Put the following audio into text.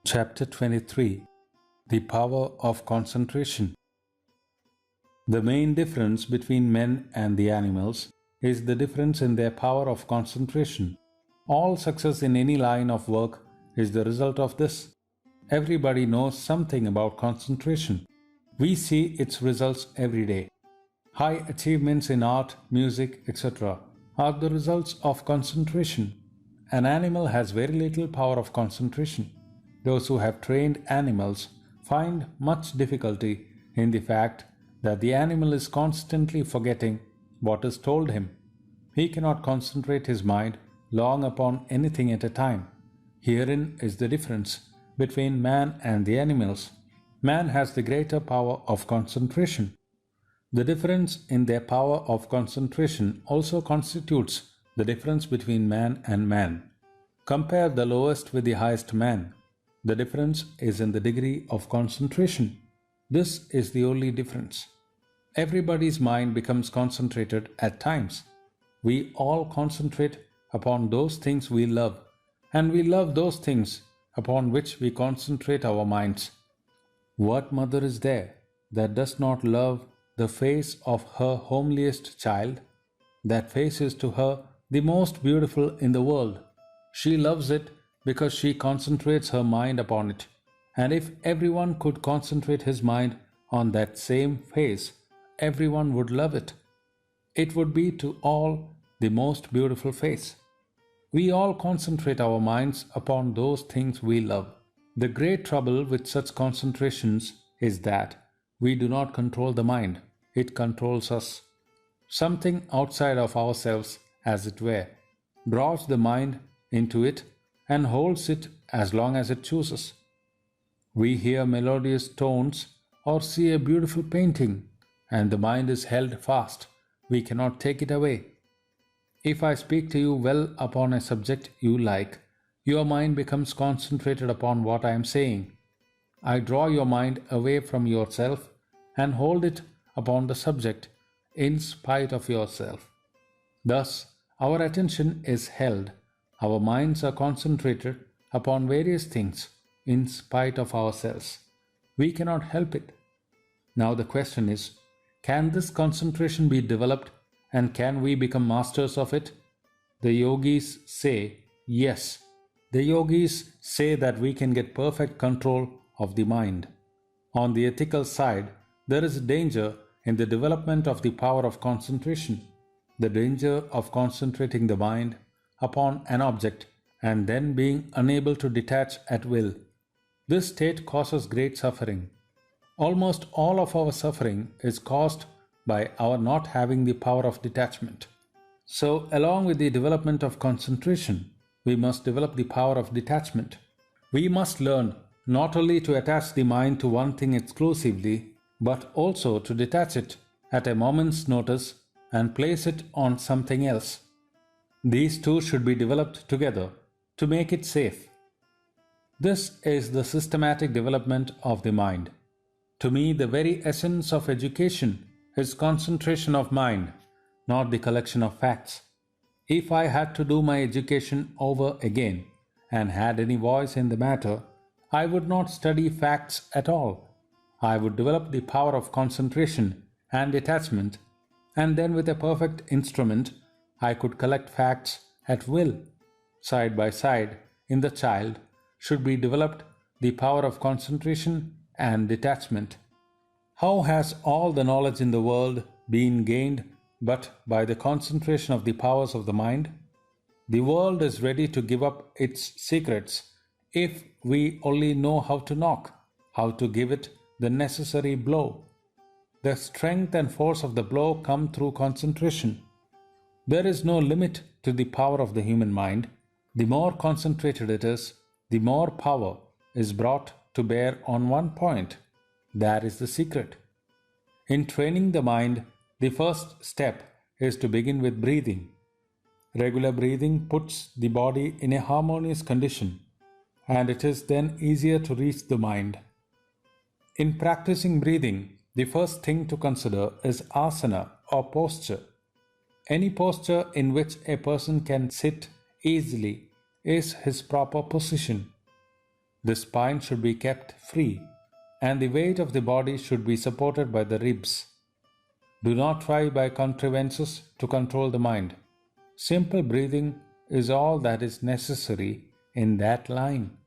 Chapter 23. The Power of Concentration. The main difference between men and the animals is the difference in their power of concentration. All success in any line of work is the result of this. Everybody knows something about concentration. We see its results every day. High achievements in art, music, etc. are the results of concentration. An animal has very little power of concentration. Those who have trained animals find much difficulty in the fact that the animal is constantly forgetting what is told him. He cannot concentrate his mind long upon anything at a time. Herein is the difference between man and the animals. Man has the greater power of concentration. The difference in their power of concentration also constitutes the difference between man and man. Compare the lowest with the highest man. The difference is in the degree of concentration. This is the only difference. Everybody's mind becomes concentrated at times. We all concentrate upon those things we love, and we love those things upon which we concentrate our minds. What mother is there that does not love the face of her homeliest child? That face is to her the most beautiful in the world. She loves it because she concentrates her mind upon it. And if everyone could concentrate his mind on that same face, everyone would love it. It would be to all the most beautiful face. We all concentrate our minds upon those things we love. The great trouble with such concentrations is that we do not control the mind, it controls us. Something outside of ourselves, as it were, draws the mind into it and holds it as long as it chooses. We hear melodious tones or see a beautiful painting, and the mind is held fast. We cannot take it away. If I speak to you well upon a subject you like, your mind becomes concentrated upon what I am saying. I draw your mind away from yourself and hold it upon the subject in spite of yourself. Thus, our attention is held. Our minds are concentrated upon various things in spite of ourselves. We cannot help it. Now the question is, can this concentration be developed and can we become masters of it? The yogis say yes. The yogis say that we can get perfect control of the mind. On the ethical side, there is danger in the development of the power of concentration. The danger of concentrating the mind upon an object and then being unable to detach at will. This state causes great suffering. Almost all of our suffering is caused by our not having the power of detachment. So, along with the development of concentration, we must develop the power of detachment. We must learn not only to attach the mind to one thing exclusively, but also to detach it at a moment's notice and place it on something else. These two should be developed together to make it safe. This is the systematic development of the mind. To me, the very essence of education is concentration of mind, not the collection of facts. If I had to do my education over again and had any voice in the matter, I would not study facts at all. I would develop the power of concentration and detachment, and then with a perfect instrument, I could collect facts at will. Side by side, in the child, should be developed the power of concentration and detachment. How has all the knowledge in the world been gained but by the concentration of the powers of the mind? The world is ready to give up its secrets if we only know how to knock, how to give it the necessary blow. The strength and force of the blow come through concentration. There is no limit to the power of the human mind. The more concentrated it is, the more power is brought to bear on one point. That is the secret. In training the mind, the first step is to begin with breathing. Regular breathing puts the body in a harmonious condition, and it is then easier to reach the mind. In practicing breathing, the first thing to consider is asana or posture. Any posture in which a person can sit easily is his proper position. The spine should be kept free, and the weight of the body should be supported by the ribs. Do not try by contrivances to control the mind. Simple breathing is all that is necessary in that line.